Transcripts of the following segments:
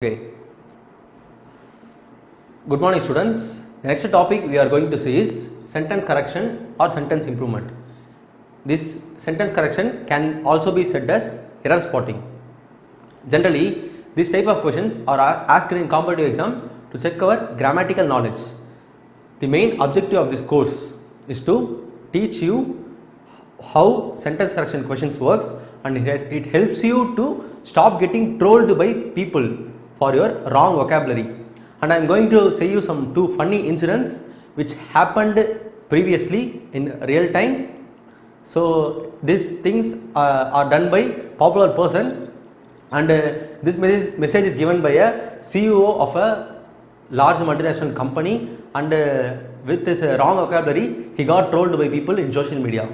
Okay. Good morning students. The next topic we are going to see is sentence correction or sentence improvement. This sentence correction can also be said as error spotting. Generally, this type of questions are asked in competitive exam to check our grammatical knowledge. The main objective of this course is to teach you how sentence correction questions works, and it helps you to stop getting trolled by people for your wrong vocabulary. And I am going to say you some two funny incidents which happened previously in real time. So these things are done by popular person, and this message is given by a CEO of a large multinational company, and with this wrong vocabulary he got trolled by people in social media.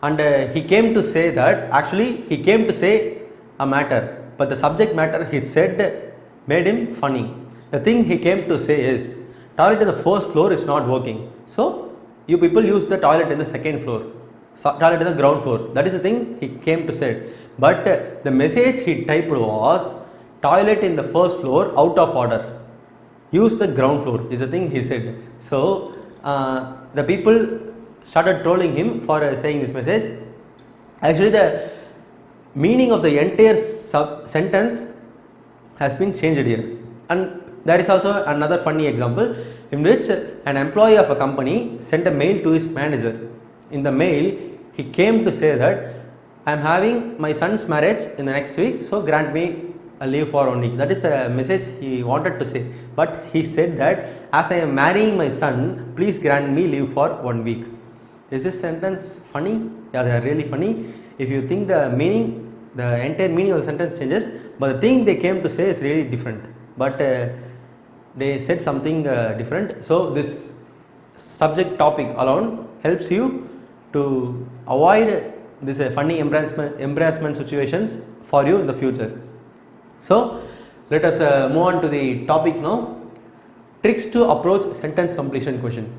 And he came to say that actually he came to say a matter, but the subject matter he said made him funny. The thing he came to say is toilet in the first floor is not working, so you people use the toilet in the second floor, toilet in the ground floor. That is the thing he came to say, but the message he typed was toilet in the first floor out of order, use the ground floor is the thing he said. So the people started trolling him for saying this message. Actually the meaning of the entire sentence has been changed here. And there is also another funny example in which an employee of a company sent a mail to his manager. In the mail he came to say that I am having my son's marriage in the next week, so grant me a leave for 1 week. That is the message he wanted to say, but he said that as I am marrying my son, please grant me leave for 1 week. Is this sentence funny? Yeah, they are really funny. If you think the meaning, the entire meaning of the sentence changes, but the thing they came to say is really different. But they said something different. So this subject topic alone helps you to avoid this funny embarrassment situations for you in the future. So let us move on to the topic now. Tricks to approach sentence completion question.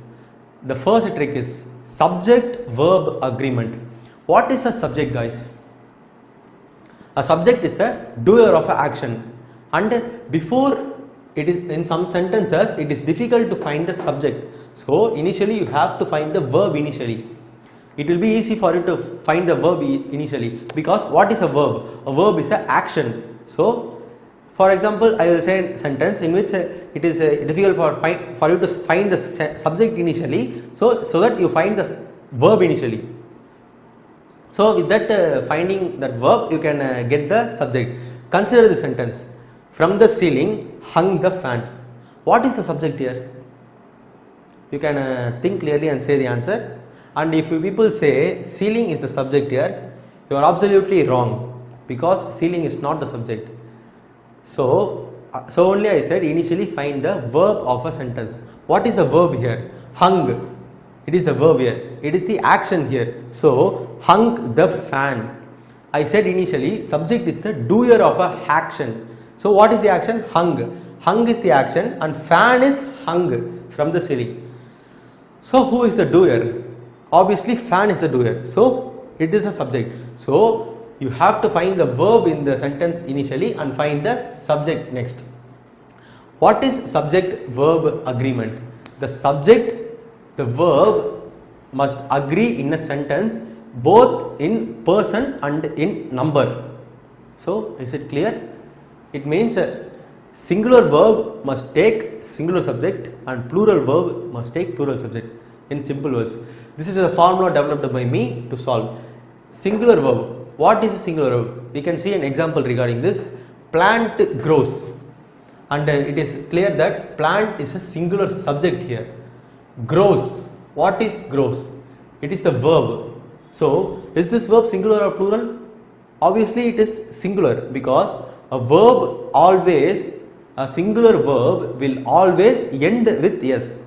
The first trick is subject verb agreement. What is a subject, guys? A subject is a doer of an action, and before it is in some sentences it is difficult to find the subject. So initially you have to find the verb initially. It will be easy for you to find the verb initially, because what is a verb? A verb is an action. So for example, I will say a sentence in which it is difficult for you to find the subject initially, so that you find the verb initially. So with that finding that verb, you can get the subject. Consider the sentence: from the ceiling hung the fan. What is the subject here? You can think clearly and say the answer. And if you people say ceiling is the subject here, you are absolutely wrong, because ceiling is not the subject. So only I said initially find the verb of a sentence. What is the verb here? Hung. It is the verb here. It is the action here. So hung the fan. I said initially subject is the doer of a action. So what is the action? Hung. Hung is the action and fan is hung from the ceiling. So who is the doer? Obviously fan is the doer. So it is a subject. So you have to find the verb in the sentence initially and find the subject next. What is subject verb agreement? The subject, the verb must agree in a sentence both in person and in number. So is it clear? It means a singular verb must take singular subject and plural verb must take plural subject. In simple words, this is a formula developed by me to solve. Singular verb. What is a singular verb? We can see an example regarding this. Plant grows, and it is clear that plant is a singular subject here. Grows. What is grows? It is the verb. So is this verb singular or plural? Obviously it is singular, because a verb always, a singular verb will always end with s,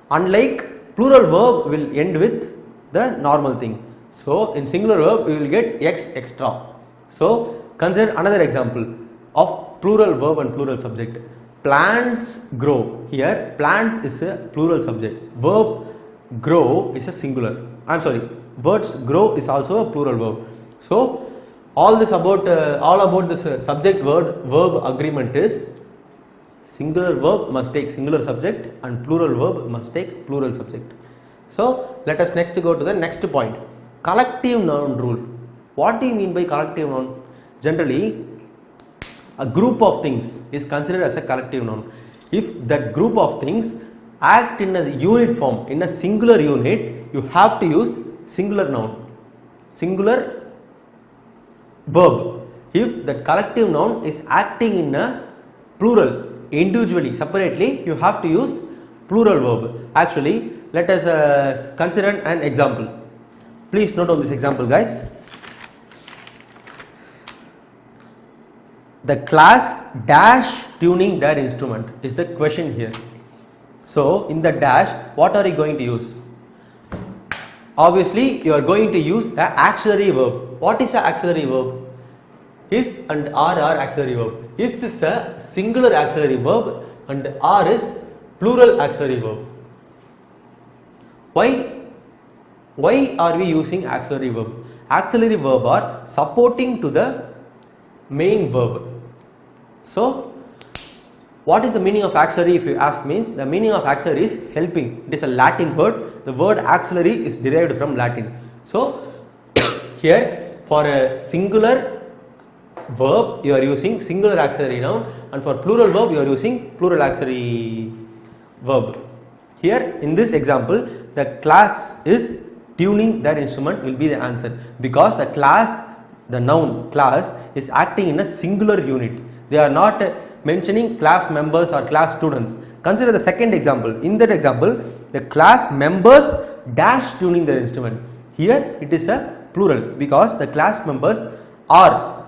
unlike plural verb will end with the normal thing. So in singular verb we will get x extra. So consider another example of plural verb and plural subject. Plants grow. Here plants is a plural subject. Verb grow is a singular. I am sorry. Words grow is also a plural verb. So all about this subject verb agreement is singular verb must take singular subject and plural verb must take plural subject. So let us next go to the next point, collective noun rule. What do you mean by collective noun? Generally, a group of things is considered as a collective noun. If that group of things act in a unit form, in a singular unit, you have to use singular noun, singular verb. If that collective noun is acting in a plural, individually, separately, you have to use plural verb. Actually, let us consider an example. Please note on this example, guys. The class dash tuning their instrument is the question here. So in the dash, what are you going to use? Obviously, you are going to use the auxiliary verb. What is the auxiliary verb? Is and are auxiliary verb. Is a singular auxiliary verb and are is plural auxiliary verb. Why are we using auxiliary verb? Auxiliary verb are supporting to the main verb. So what is the meaning of auxiliary? If you ask, means the meaning of auxiliary is helping. It is a Latin word. The word auxiliary is derived from Latin. So here for a singular verb you are using singular auxiliary noun, and for plural verb you are using plural auxiliary verb. Here in this example, the class is tuning their instrument will be the answer, because the class, the noun class is acting in a singular unit. They are not mentioning class members or class students. Consider the second example. In that example, the class members dash tuning their instrument. Here it is a plural because the class members are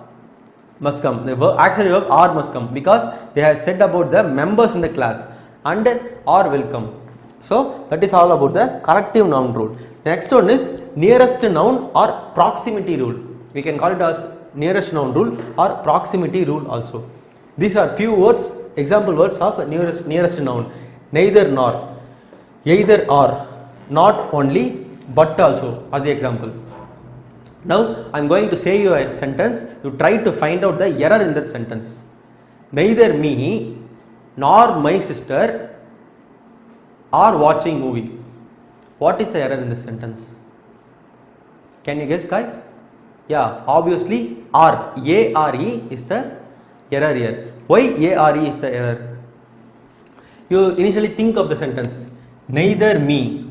must come. The auxiliary verb are must come because they have said about the members in the class, and are will come. So that is all about the collective noun rule. The next one is nearest noun or proximity rule. We can call it as nearest noun rule or proximity rule also. These are few words, example words of nearest noun. Neither nor, either or, not only, but also are the example. Now I am going to say you a sentence. You try to find out the error in that sentence. Neither me nor my sister are watching movie. What is the error in this sentence? Can you guess, guys? Yeah, obviously are, A-R-E is the error here. Why A-R-E is the error? You initially think of the sentence. Neither me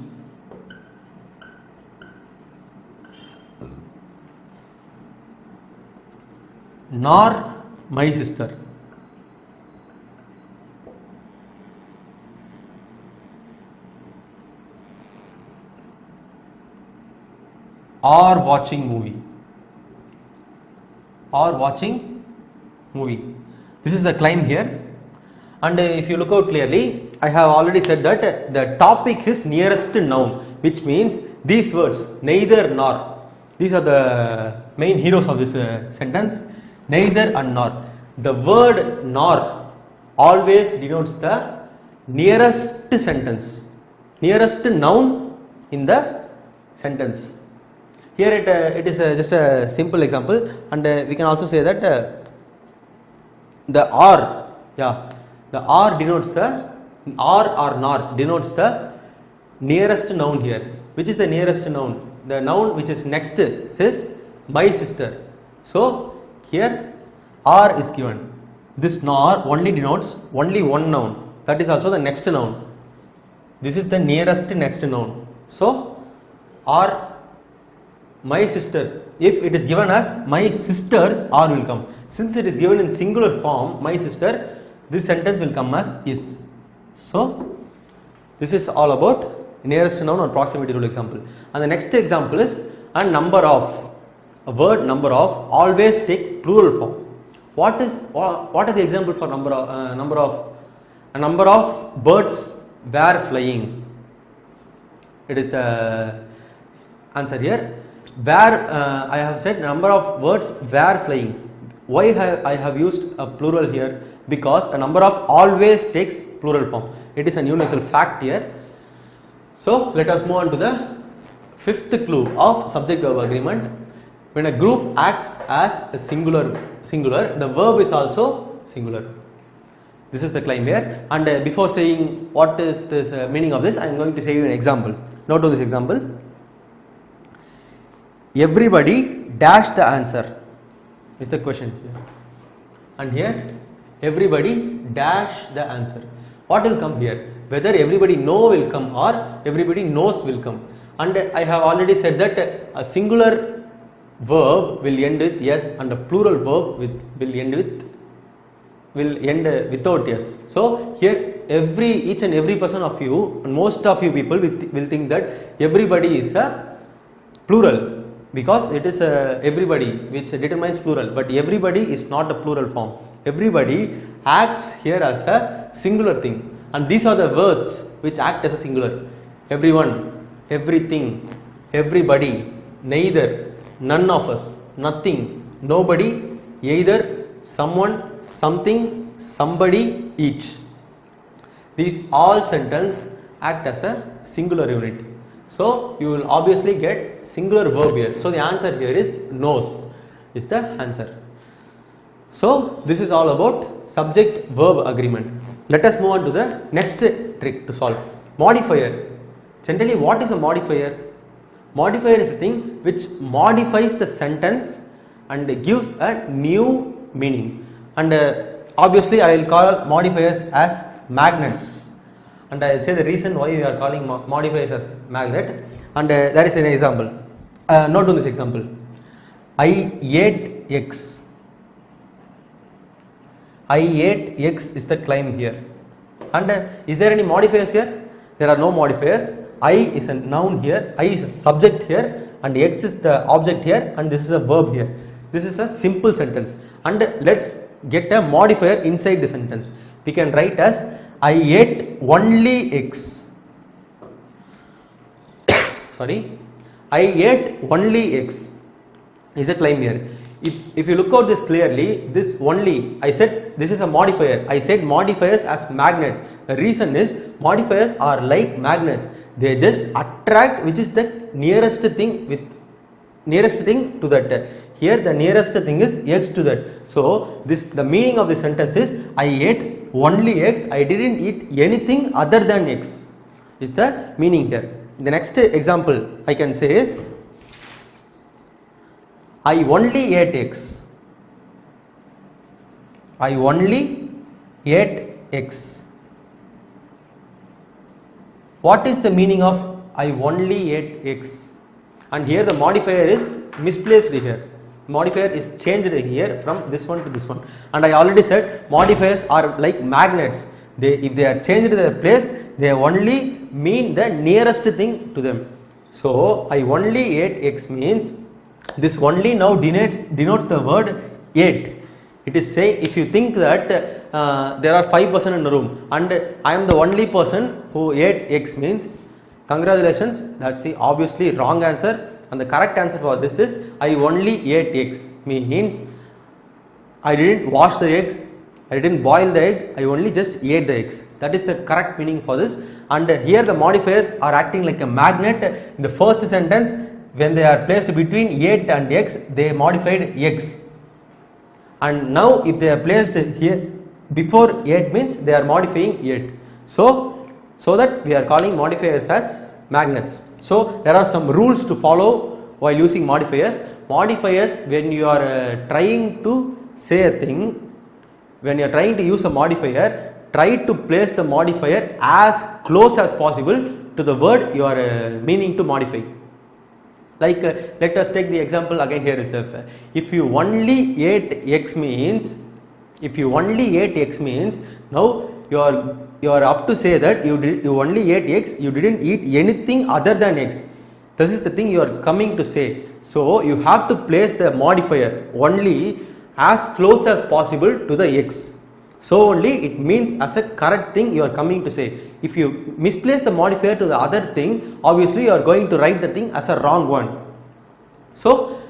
nor my sister are watching movie. Are watching movie. This is the claim here, and if you look out clearly, I have already said that the topic is nearest noun, which means these words neither nor, these are the main heroes of this sentence, neither and nor. The word nor always denotes the nearest sentence, nearest noun in the sentence. Here it is just a simple example, and we can also say that the or, the or denotes the or nor denotes the nearest noun here. Which is the nearest noun? The noun which is next is my sister. So here or is given. This nor only denotes only one noun, that is also the next noun. This is the nearest next noun. So or my sister, if it is given as my sisters, or will come. Since it is given in singular form, my sister, this sentence will come as is. So this is all about nearest noun or proximity rule example. And the next example is a number of. A word number of always take plural form. What are the example for number of? A number of birds were flying. It is the answer here. Where I have said number of words were flying. Why I have used a plural here? Because a number of always takes plural form. It is a universal fact here. So let us move on to the fifth clue of subject verb agreement. When a group acts as a singular, the verb is also singular. This is the claim here. And before saying what is this meaning of this, I am going to say you an example. Note down this example. Everybody dash the answer is the question here. And here everybody dash the answer. What will come here? Whether everybody know will come or everybody knows will come. And I have already said that a singular verb will end with yes and a plural verb will end without yes. So here each and every person of you, and most of you people will think that everybody is a plural, because it is everybody which determines plural, but everybody is not a plural form. Everybody acts here as a singular thing, and these are the words which act as a singular. Everyone, everything, everybody, neither, none of us, nothing, nobody, either, someone, something, somebody, each. These all sentences act as a singular unit. So you will obviously get singular verb here. So the answer here is knows is the answer. So this is all about subject verb agreement. Let us move on to the next trick to solve. Modifier. Generally, what is a modifier? Modifier is a thing which modifies the sentence and gives a new meaning. And obviously I will call modifiers as magnets. And I will say the reason why we are calling modifiers as magnet. And there is an example. Note on this example. I ate X. I ate X is the claim here. And is there any modifiers here? There are no modifiers. I is a noun here. I is a subject here. And X is the object here. And this is a verb here. This is a simple sentence. And let's get a modifier inside the sentence. We can write as I ate only X. Sorry. I ate only X is a claim here. If you look at this clearly, this only, I said this is a modifier. I said modifiers as magnet. The reason is modifiers are like magnets. They just attract which is the nearest thing to that. Here the nearest thing is X to that. So the meaning of the sentence is I ate only X. I didn't eat anything other than X is the meaning here. The next example I can say is I only ate X. I only ate X. What is the meaning of I only ate X? And here the modifier is misplaced here. Modifier is changed here from this one to this one. And I already said modifiers are like magnets. If they are changed their place, they only mean the nearest thing to them. So I only ate X means this only now denotes the word ate. It is saying if you think that there are 5 persons in the room and I am the only person who ate X means congratulations, that's the obviously wrong answer. And the correct answer for this is I only ate X means I didn't wash the egg, I didn't boil the egg, I only just ate the eggs. That is the correct meaning for this. And here the modifiers are acting like a magnet. In the first sentence, when they are placed between ate and X, they modified X. And now if they are placed here before ate means they are modifying ate. So that we are calling modifiers as magnets. So there are some rules to follow while using modifiers. Modifiers, when you are trying to say a thing, when you are trying to use a modifier, try to place the modifier as close as possible to the word you are meaning to modify. Like let us take the example again here itself. If you only ate X means, now you are up to say that you only ate X, you didn't eat anything other than X. This is the thing you are coming to say. So you have to place the modifier only as close as possible to the X. So only it means as a correct thing you are coming to say. If you misplace the modifier to the other thing, obviously you are going to write the thing as a wrong one. So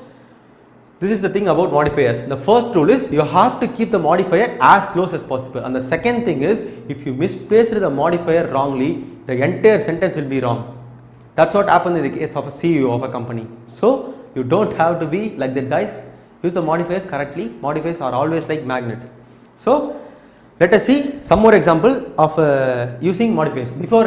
this is the thing about modifiers. The first rule is you have to keep the modifier as close as possible. And the second thing is if you misplace the modifier wrongly, the entire sentence will be wrong. That's what happened in the case of a CEO of a company. So you don't have to be like that, guys. Use the modifiers correctly. Modifiers are always like magnet. So let us see some more example of using modifiers. Before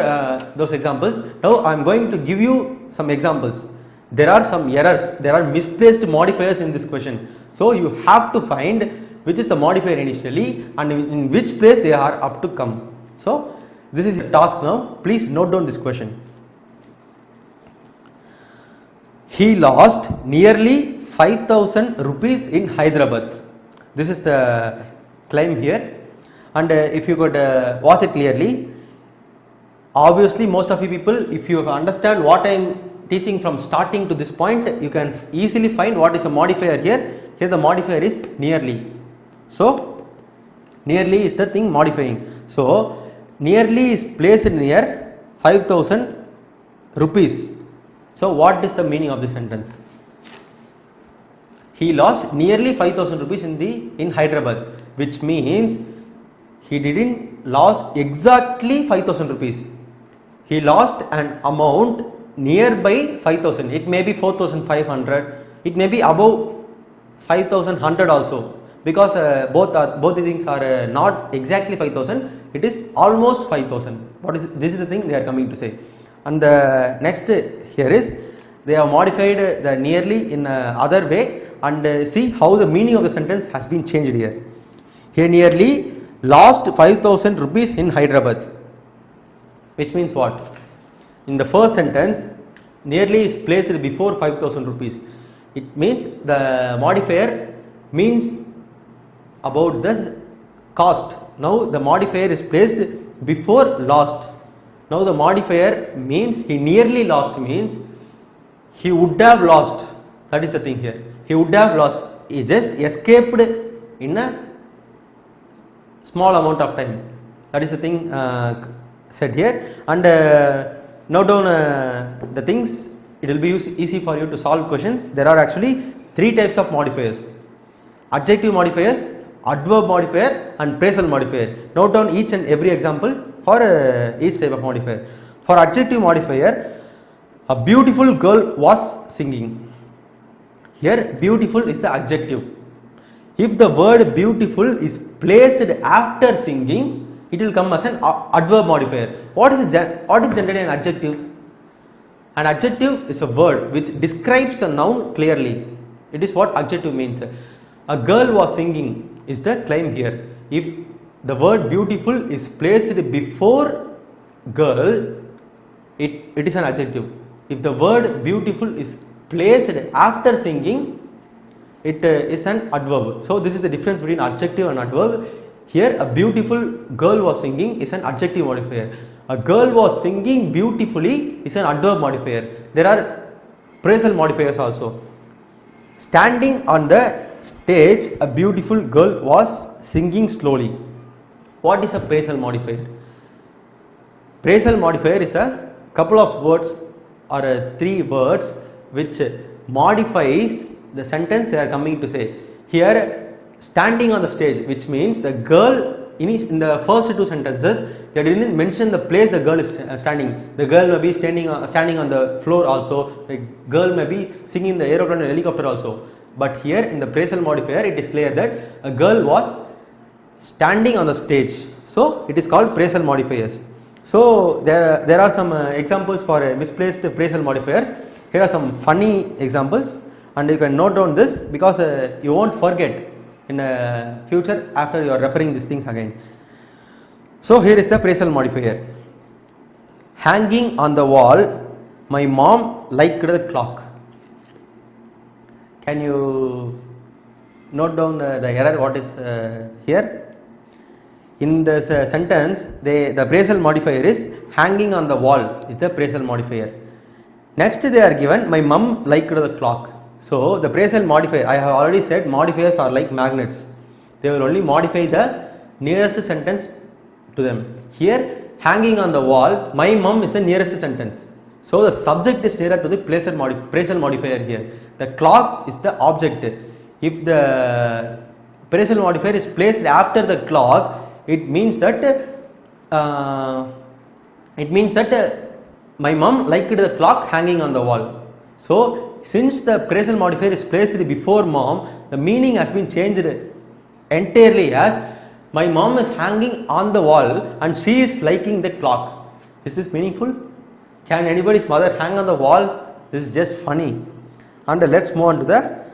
those examples, now I am going to give you some examples. There are some errors, there are misplaced modifiers in this question. So you have to find which is the modifier initially and in which place they are up to come. So this is a task now. Please note down this question. He lost nearly 5,000 rupees in Hyderabad. This is the claim here, and if you could watch it clearly, obviously most of you people, if you understand what I am teaching from starting to this point, you can easily find what is a modifier here. Here the modifier is nearly. So nearly is the thing modifying. So nearly is placed near 5,000 rupees. So what is the meaning of this sentence? He lost nearly 5,000 rupees in Hyderabad, which means he didn't lost exactly 5,000 rupees. He lost an amount nearby 5,000. It may be 4,500. It may be above 5,100 also, because both the things are not exactly 5,000. It is almost 5,000. This is the thing they are coming to say. And the next here is they have modified the nearly in other way, and see how the meaning of the sentence has been changed here. He nearly lost 5,000 rupees in Hyderabad, which means what? In the first sentence, nearly is placed before 5,000 rupees. It means the modifier means about the cost. Now the modifier is placed before lost. Now the modifier means he nearly lost, means he would have lost. That is the thing here. He would have lost. He just escaped in a small amount of time. That is the thing said here. And note down the things. It will be easy for you to solve questions. There are actually 3 types of modifiers: adjective modifiers, adverb modifier, and phrasal modifier. Note down each and every example for each type of modifier. For adjective modifier, a beautiful girl was singing. Here beautiful is the adjective. If the word beautiful is placed after singing, it will come as an adverb modifier. What is generally an adjective? An adjective is a word which describes the noun clearly. It is what adjective means. A girl was singing is the claim here. If the word beautiful is placed before girl, it is an adjective. If the word beautiful is placed after singing, it is an adverb. So this is the difference between adjective and adverb. Here a beautiful girl was singing is an adjective modifier. A girl was singing beautifully is an adverb modifier. There are phrasal modifiers also. Standing on the stage, a beautiful girl was singing slowly. What is a phrasal modifier? Phrasal modifier is a couple of words or 3 words which modifies the sentence they are coming to say. Here standing on the stage, which means the girl in the first 2 sentences they didn't mention the place the girl is standing. The girl may be standing on the floor also. The girl may be singing in the aeroplane or helicopter also. But here in the phrasal modifier it is clear that a girl was standing on the stage. So it is called phrasal modifiers. So there are some examples for a misplaced phrasal modifier. Here are some funny examples, and you can note down this because you won't forget in future after you are referring these things again. So here is the phrasal modifier. Hanging on the wall, my mom liked the clock. Can you note down the error what is here? In this sentence, the phrasal modifier is hanging on the wall is the phrasal modifier. Next they are given my mom liked the clock. So the phrasal modifier, I have already said modifiers are like magnets. They will only modify the nearest sentence to them. Here hanging on the wall, my mom is the nearest sentence. So the subject is nearer to the phrasal modifier here. The clock is the object. If the phrasal modifier is placed after the clock, it means that my mom liked the clock hanging on the wall. So since the phrasal modifier is placed before mom, the meaning has been changed entirely as my mom is hanging on the wall and she is liking the clock. Is this meaningful? Can anybody's mother hang on the wall? This is just funny. And let's move on to the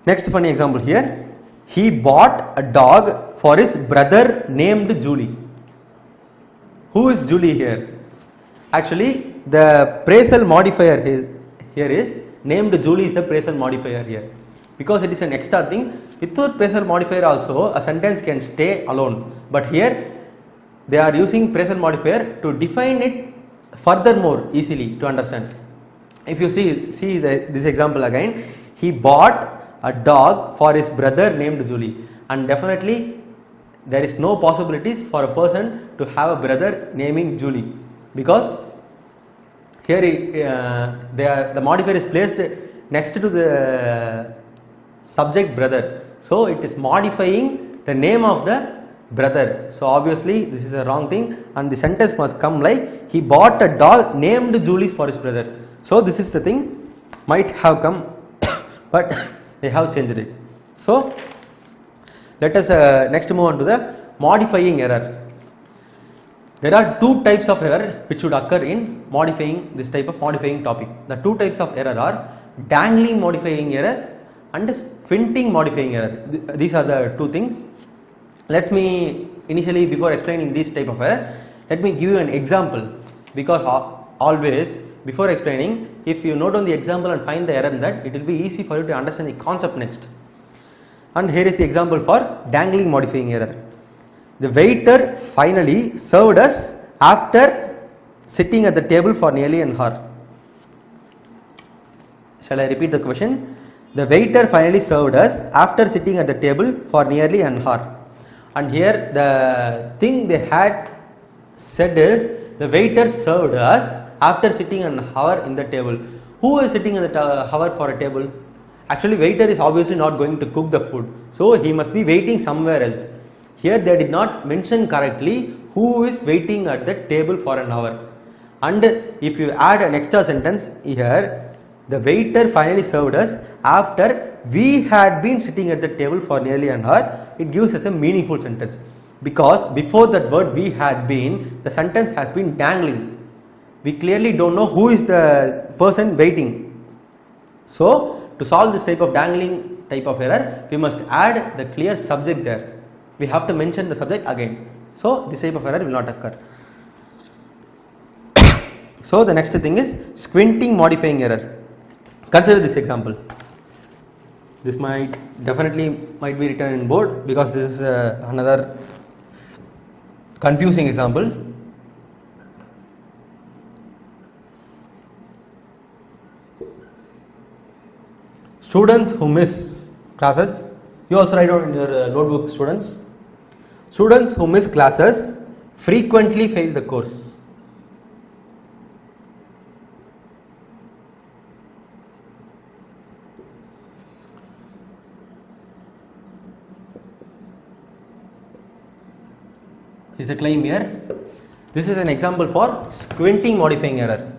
next funny example here. He bought a dog for his brother named Julie. Who is Julie here? Actually, the phrasal modifier here is named Julie is the phrasal modifier here. Because it is an extra thing, without phrasal modifier also a sentence can stay alone. But here they are using phrasal modifier to define it furthermore easily to understand. If you see this example again, he bought a dog for his brother named Julie, and definitely there is no possibilities for a person to have a brother naming Julie, because here the modifier is placed next to the subject brother, so it is modifying the name of the brother. So obviously this is a wrong thing, and the sentence must come like he bought a dog named Julie for his brother. So this is the thing might have come but they have changed it. So let us next move on to the modifying error. There are two types of error which should occur in modifying this type of modifying topic. The two types of error are dangling modifying error and squinting modifying error. These are the two things. Let me initially, before explaining this type of error, let me give you an example, because always before explaining, if you note on the example and find the error in that, it will be easy for you to understand the concept next. And here is the example for dangling modifying error. The waiter finally served us after sitting at the table for nearly an hour. Shall I repeat the question? The waiter finally served us after sitting at the table for nearly an hour. And here the thing they had said is the waiter served us after sitting an hour in the table. Who is sitting in the hour for a table? Actually, waiter is obviously not going to cook the food, so he must be waiting somewhere else. Here they did not mention correctly who is waiting at the table for an hour. And if you add an extra sentence here, the waiter finally served us after we had been sitting at the table for nearly an hour, it gives us a meaningful sentence, because before that word we had been, the sentence has been dangling. We clearly don't know who is the person waiting. So to solve this type of dangling type of error, we must add the clear subject there. We have to mention the subject again. So this type of error will not occur. So the next thing is squinting modifying error. Consider this example. This might be written in board, because this is another confusing example. Students who miss classes, you also write down in your notebook, students. Students who miss classes frequently fail the course. Is the claim here. This is an example for squinting modifying error.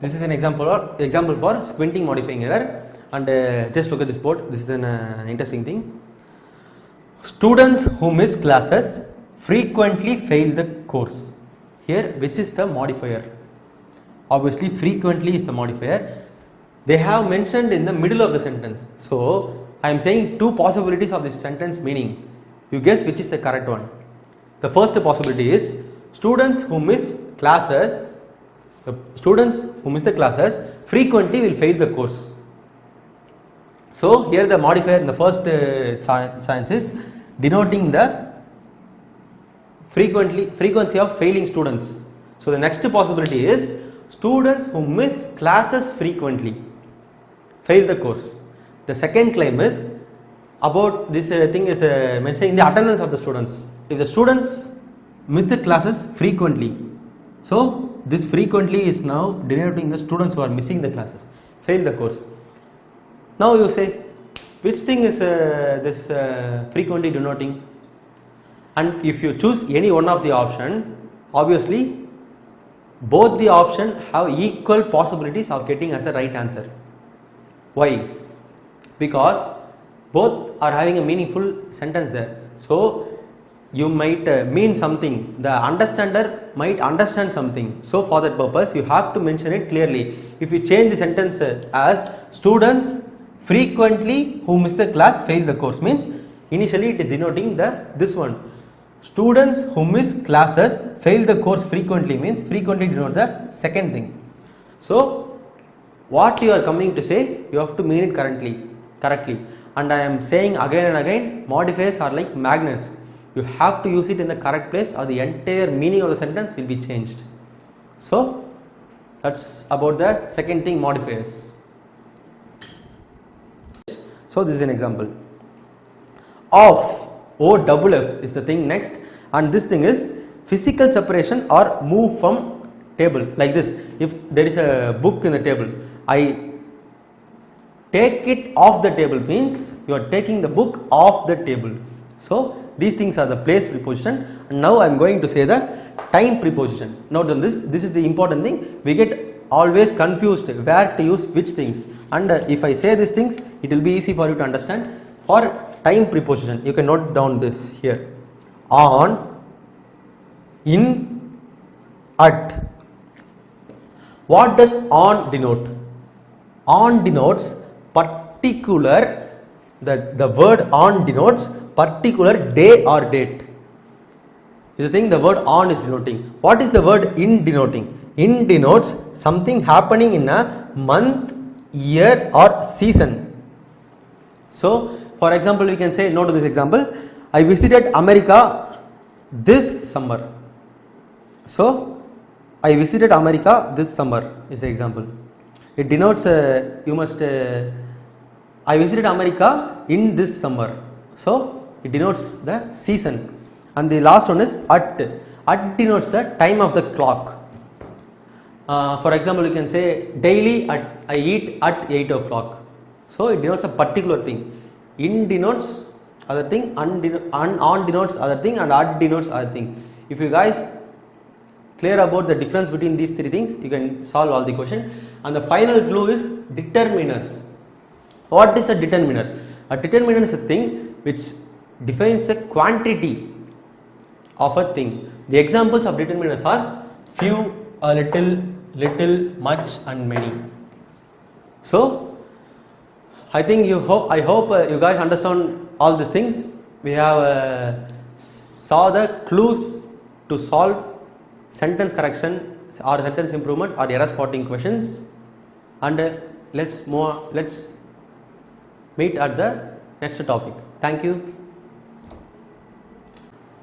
This is an example for squinting modifying error, and just look at this board. This is an interesting thing. Students who miss classes frequently fail the course. Here, which is the modifier? Obviously, frequently is the modifier. They have mentioned in the middle of the sentence. So I am saying two possibilities of this sentence meaning. You guess which is the correct one. The first possibility is students who miss classes. The students who miss the classes frequently will fail the course. So here the modifier in the first sentence is denoting the frequency of failing students. So the next possibility is students who miss classes frequently fail the course. The second claim is about this thing is mentioning the attendance of the students. If the students miss the classes frequently, so this frequently is now denoting the students who are missing the classes, fail the course. Now you say, which thing is this frequently denoting? And if you choose any one of the option, obviously both the option have equal possibilities of getting as a right answer. Why? Because both are having a meaningful sentence there. So you might mean something, the understander might understand something. So for that purpose you have to mention it clearly. If you change the sentence as students frequently who miss the class fail the course, means initially it is denoting this one. Students who miss classes fail the course frequently, means frequently denote the second thing. So what you are coming to say, you have to mean it correctly. And I am saying again and again, modifiers are like magnets. You have to use it in the correct place or the entire meaning of the sentence will be changed. So that's about the second thing, modifiers. So this is an example. Of, OFF is the thing next, and this thing is physical separation or move from table, like this. If there is a book in the table, I take it off the table, means you are taking the book off the table. So these things are the place preposition, and now I am going to say the time preposition. Note on this is the important thing. We get always confused where to use which things, and if I say these things, it will be easy for you to understand. For time preposition, you can note down this here: on, in, at. What does on denote? On denotes particular, the word on denotes particular day or date. Is the thing the word on is denoting. What is the word in denoting? In denotes something happening in a month, year or season. So for example, we can say, note to this example, I visited America this summer. So I visited America this summer is the example. It denotes I visited America in this summer. So it denotes the season. And the last one is at. At denotes the time of the clock. For example, you can say daily I eat at 8 o'clock. So it denotes a particular thing. In denotes other thing, on denotes other thing, and at denotes other thing. If you guys clear about the difference between these three things, you can solve all the question. And the final clue is determiners. What is a determiner? A determiner is a thing which defines the quantity of a thing. The examples of determiners are few, a little, much and many. So I think I hope you guys understand all these things. We have saw the clues to solve sentence correction or sentence improvement or error spotting questions, and let's meet at the next topic. Thank you.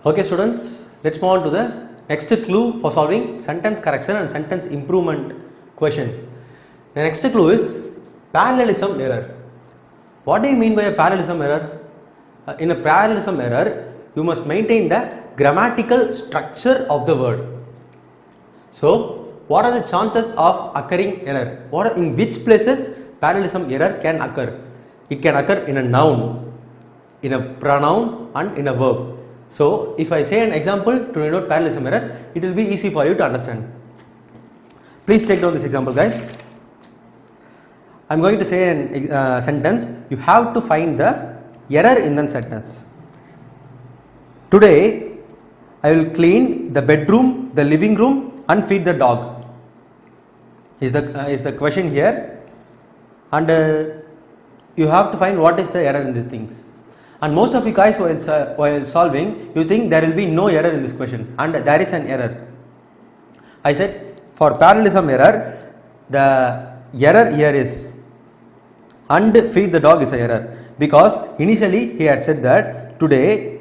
Okay students, let's move on to the next clue for solving sentence correction and sentence improvement question. The next clue is parallelism error. What do you mean by a parallelism error? In a parallelism error, you must maintain the grammatical structure of the word. So, what are the chances of occurring error? In which places parallelism error can occur? It can occur in a noun, in a pronoun and in a verb. So, if I say an example to denote parallelism error, it will be easy for you to understand. Please take down this example, guys. I am going to say a sentence. You have to find the error in the sentence. Today, I will clean the bedroom, the living room and feed the dog. Is the question here, and you have to find what is the error in these things. And most of you guys while solving, you think there will be no error in this question, and there is an error. I said for parallelism error, the error here is and feed the dog is an error, because initially he had said that today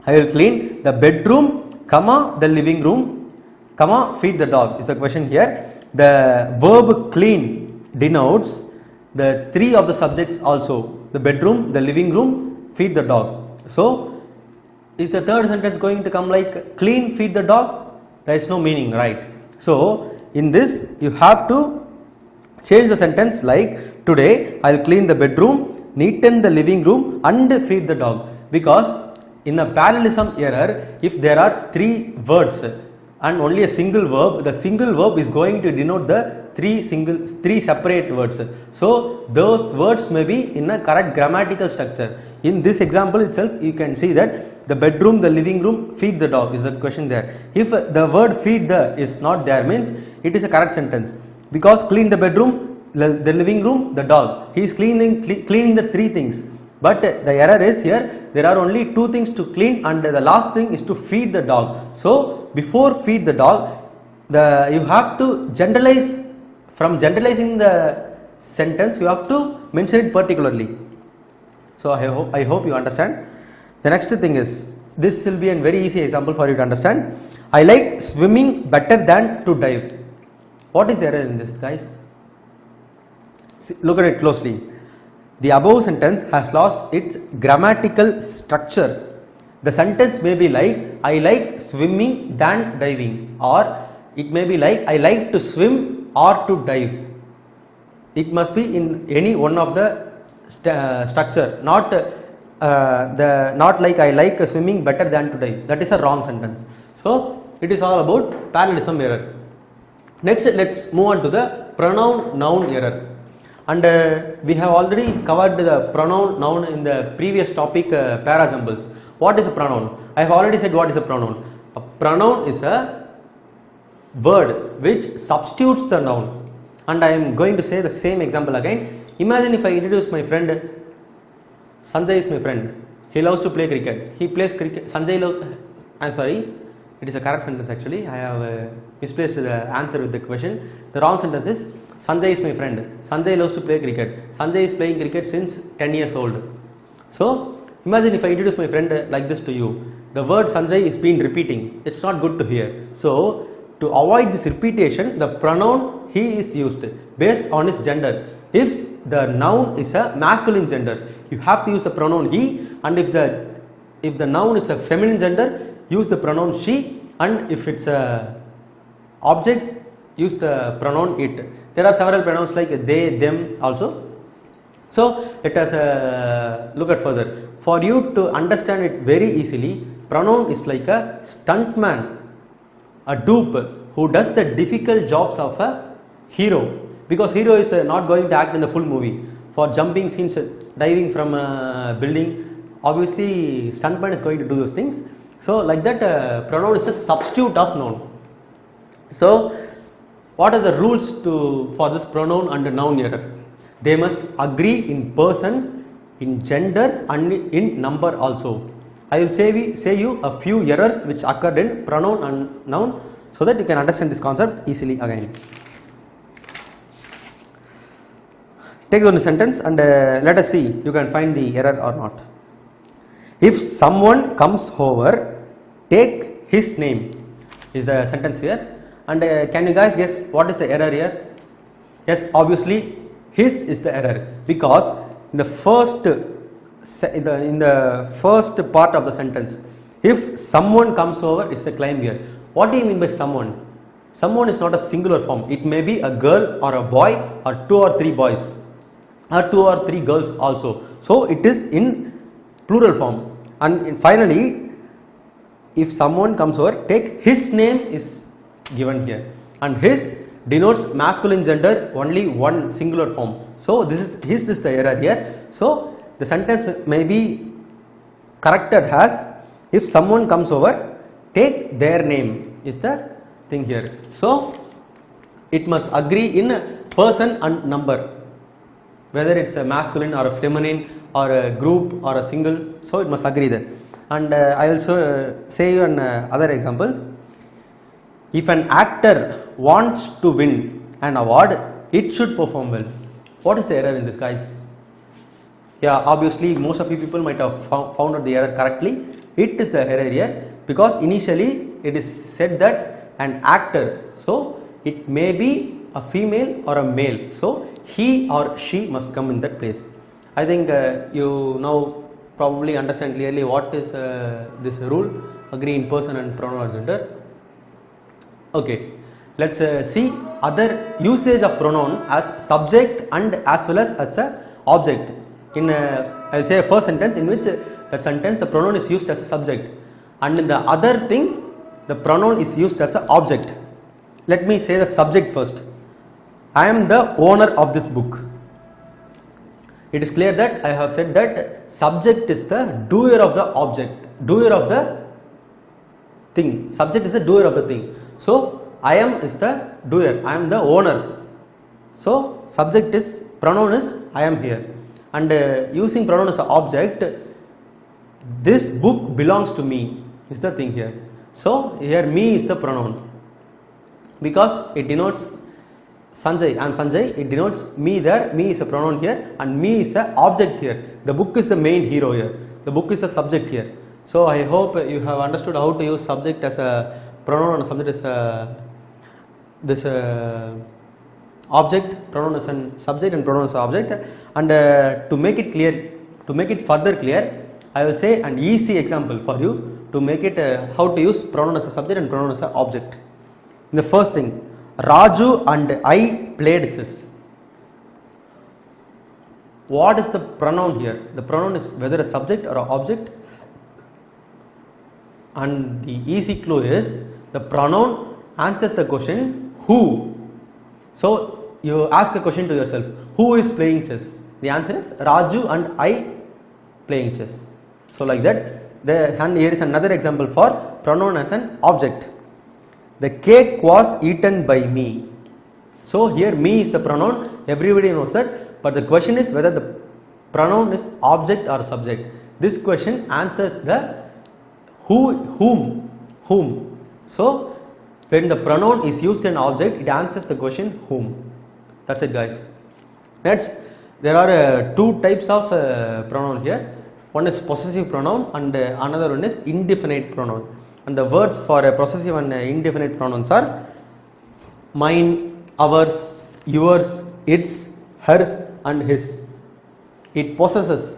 I will clean the bedroom, comma the living room, comma feed the dog is the question here. The verb clean denotes the three of the subjects also, the bedroom, the living room, feed the dog. So is the third sentence going to come like clean, feed the dog? There is no meaning, right? So in this you have to change the sentence like today I will clean the bedroom, neaten the living room and feed the dog, because in a parallelism error, if there are three words and only a single verb, the single verb is going to denote the three separate words. So those words may be in a correct grammatical structure. In this example itself, you can see that the bedroom, the living room, feed the dog is the question there. If the word feed the is not there, means it is a correct sentence, because clean the bedroom, the living room, the dog. He is cleaning the three things. But the error is here, there are only two things to clean, and the last thing is to feed the dog. So before feed the dog, you have to generalize. From generalizing the sentence, you have to mention it particularly. So I hope you understand. The next thing is, this will be a very easy example for you to understand. I like swimming better than to dive. What is the error in this, guys? See, look at it closely. The above sentence has lost its grammatical structure. The sentence may be like, I like swimming than diving, or it may be like, I like to swim or to dive. It must be in any one of the structure, not like I like swimming better than to dive. That is a wrong sentence. So it is all about parallelism error. Next, let's move on to the pronoun noun error. And we have already covered the pronoun noun in the previous topic, paraexamples. What is a pronoun? I have already said what is a pronoun. A pronoun is a word which substitutes the noun. And I am going to say the same example again. Imagine if I introduce my friend, Sanjay is my friend. He loves to play cricket. He plays cricket. Sanjay loves, I am sorry, it is a correct sentence actually. I have misplaced the answer with the question. The wrong sentence is, Sanjay is my friend. Sanjay loves to play cricket. Sanjay is playing cricket since 10 years old. So imagine if I introduce my friend like this to you. The word Sanjay is being repeating. It's not good to hear. So to avoid this repetition, the pronoun he is used based on his gender. If the noun is a masculine gender, you have to use the pronoun he, and if the noun is a feminine gender, use the pronoun she, and if it's a object, use the pronoun it. There are several pronouns like they, them also. So let us look at further. For you to understand it very easily, pronoun is like a stuntman, a dupe who does the difficult jobs of a hero, because hero is not going to act in the full movie. For jumping scenes, diving from a building, obviously stuntman is going to do those things. So like that, pronoun is a substitute of noun. So what are the rules for this pronoun and noun error? They must agree in person, in gender, and in number also. I will say you a few errors which occurred in pronoun and noun, so that you can understand this concept easily again. Take on the sentence and let us see you can find the error or not. If someone comes over, take his name is the sentence here. And can you guys guess what is the error here? Yes, obviously his is the error, because in the first part of the sentence, if someone comes over is the claim here. What do you mean by someone? Someone is not a singular form. It may be a girl or a boy, or 2 or 3 boys, or 2 or 3 girls also. So it is in plural form. And finally, if someone comes over, take his name is given here, and his denotes masculine gender, only one singular form. So this is his is the error here. So the sentence may be corrected as, if someone comes over, take their name is the thing here. So it must agree in person and number, whether it's a masculine or a feminine or a group or a single. So it must agree there. And I also say you an other example. If an actor wants to win an award, it should perform well. What is the error in this, guys? Yeah, obviously most of you people might have found out the error correctly. It is the error here, because initially it is said that an actor, so it may be a female or a male, so he or she must come in that place. I think you now probably understand clearly what is this rule, agree in person and pronoun or gender. Okay, let's see other usage of pronoun as subject and as well as a object. In I will say a first sentence in which that sentence the pronoun is used as a subject, and in the other thing the pronoun is used as an object. Let me say the subject first. I am the owner of this book. It is clear that I have said that subject is the doer of the object, doer of the thing. Subject is the doer of the thing. So I am is the doer, I am the owner. So subject is, pronoun is I am here, and using pronoun as an object, this book belongs to me is the thing here. So here me is the pronoun because it denotes Sanjay, I am Sanjay, it denotes me there, me is a pronoun here, and me is a object here. The book is the main hero here, the book is the subject here. So I hope you have understood how to use subject as a pronoun and subject as a this object, pronoun as an subject and pronoun as an object. And to make it clear, to make it further clear, I will say an easy example for you to make it how to use pronoun as a subject and pronoun as an object. In the first thing, Raju and I played chess. What is the pronoun here? The pronoun is whether a subject or an object, and the easy clue is the pronoun answers the question who. So you ask a question to yourself, who is playing chess? The answer is Raju and I playing chess. So like that. And here is another example for pronoun as an object. The cake was eaten by me. So here me is the pronoun, everybody knows that, but the question is whether the pronoun is object or subject. This question answers the whom. So when the pronoun is used in object, it answers the question whom. That's it, guys. Next, there are two types of pronoun here. One is possessive pronoun and another one is indefinite pronoun. And the words for possessive and indefinite pronouns are mine, ours, yours, its, hers and his. It possesses.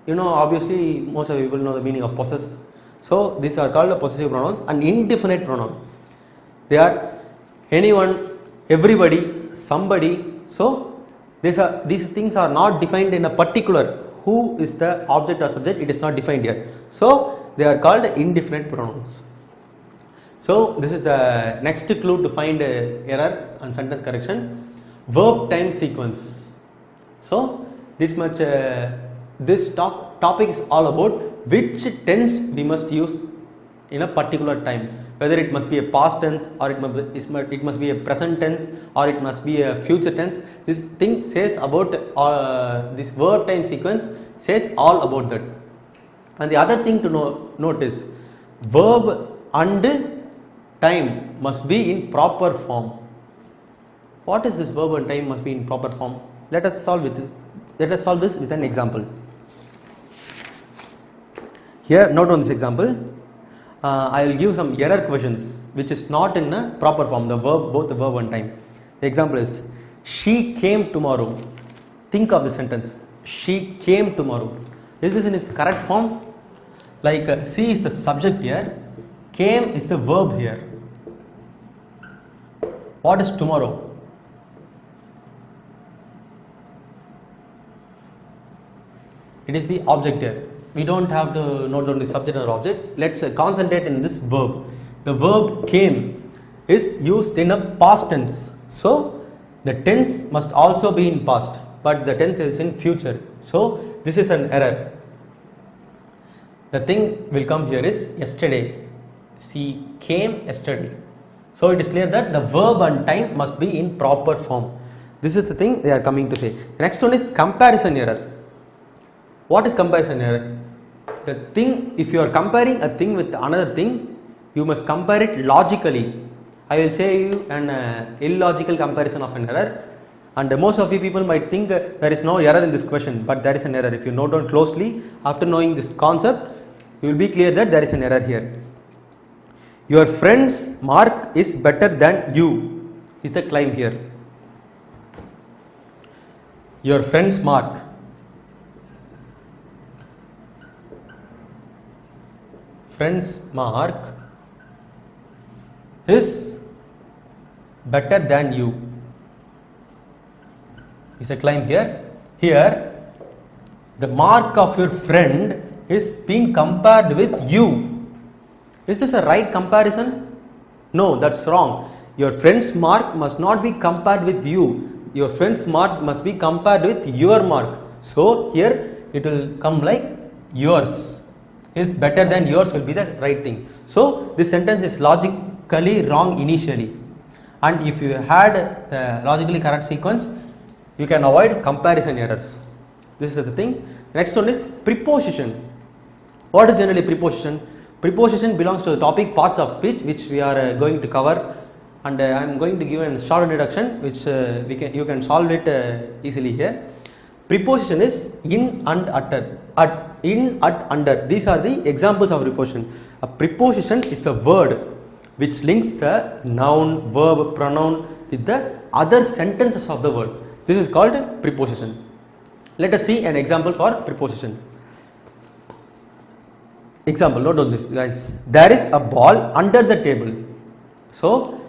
You know, obviously most of you people know the meaning of possess. So these are called possessive pronouns. And indefinite pronoun, they are anyone, everybody, somebody. So these things are not defined in a particular. Who is the object or subject? It is not defined here. So they are called indefinite pronouns. So this is the next clue to find error and sentence correction. Verb time sequence. So this much this topic is all about which tense we must use in a particular time, whether it must be a past tense or it must be a present tense or it must be a future tense. This thing says about this verb time sequence says all about that. And the other thing to note is verb and time must be in proper form. What is this verb and time must be in proper form? Let us solve this with an example. Here, note on this example. I will give some error questions which is not in a proper form, the verb, both the verb and time. The example is, she came tomorrow. Think of the sentence, she came tomorrow. Is this in its correct form? Like she is the subject here, came is the verb here. What is tomorrow? It is the object here. We don't have to note down the subject or object. Let's concentrate in this verb. The verb came is used in a past tense. So the tense must also be in past, but the tense is in future. So this is an error. The thing will come here is yesterday. She came yesterday. So it is clear that the verb and time must be in proper form. This is the thing they are coming to say. The next one is comparison error. What is comparison error? The thing, if you are comparing a thing with another thing, you must compare it logically. I will say you an illogical comparison of an error, and most of you people might think there is no error in this question, but there is an error. If you note down closely, after knowing this concept, you will be clear that there is an error here. Your friend's mark is better than you is the claim here. Your friend's mark. Friend's mark is better than you is a claim here. Here the mark of your friend is being compared with you. Is this a right comparison? No, that's wrong. Your friend's mark must not be compared with you. Your friend's mark must be compared with your mark. So here it will come like yours is better than yours will be the right thing. So this sentence is logically wrong initially, and if you had the logically correct sequence, you can avoid comparison errors. This is the thing. Next one is preposition. What is generally preposition? Preposition belongs to the topic parts of speech, which we are going to cover, and I am going to give a short introduction which you can solve it easily here. Preposition is in and at, in, at, under. These are the examples of preposition. A preposition is a word which links the noun, verb, pronoun with the other sentences of the word. This is called preposition. Let us see an example for preposition. Example, note on this guys. There is a ball under the table. So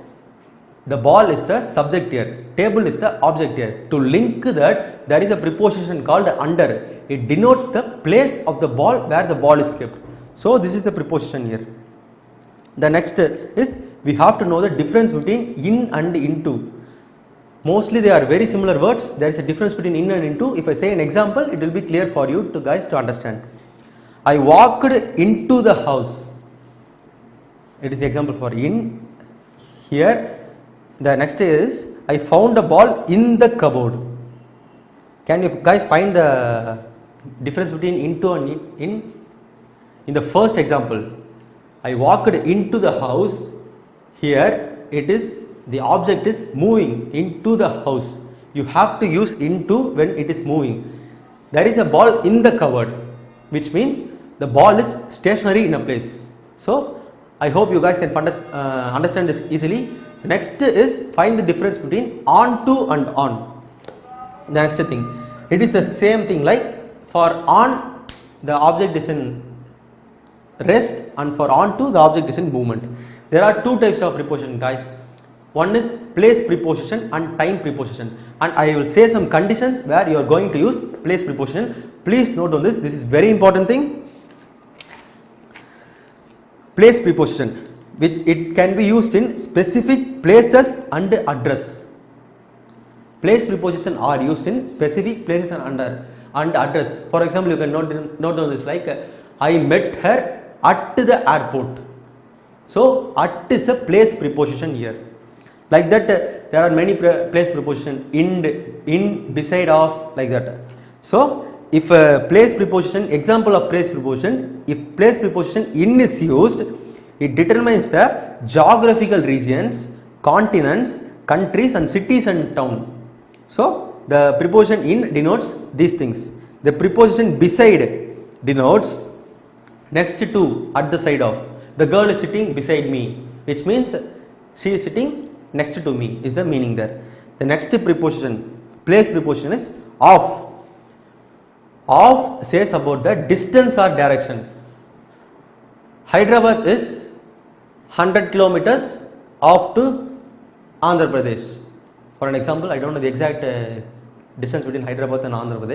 the ball is the subject here, table is the object here. To link that, there is a preposition called under. It denotes the place of the ball where the ball is kept. So this is the preposition here. The next is, we have to know the difference between in and into. Mostly they are very similar words. There is a difference between in and into. If I say an example, it will be clear for you to guys to understand. I walked into the house. It is the example for in. Here the next is, I found a ball in the cupboard. Can you guys find the difference between into and in? In the first example, I walked into the house. Here it is, the object is moving into the house. You have to use into when it is moving. There is a ball in the cupboard, which means the ball is stationary in a place. So I hope you guys can understand this easily. The next is, find the difference between onto and on. The next thing, it is the same thing, like for on the object is in rest, and for onto the object is in movement. There are two types of preposition guys. One is place preposition and time preposition, and I will say some conditions where you are going to use place preposition. Please note on this, this is very important thing. Place preposition, which it can be used in specific places and address. Place preposition are used in specific places and address. For example, you can note on this, like I met her at the airport. So at is a place preposition here. Like that, there are many place preposition, in, beside of, like that. So if a place preposition, example of place preposition, if place preposition in is used, it determines the geographical regions, continents, countries and cities and town. So the preposition in denotes these things. The preposition beside denotes next to, at the side of. The girl is sitting beside me, which means she is sitting next to me, is the meaning there. The next preposition, place preposition, is of. Of says about the distance or direction. Hyderabad is 100 kilometers off to Andhra Pradesh. For an example, I don't know the exact distance between Hyderabad and Andhra Pradesh.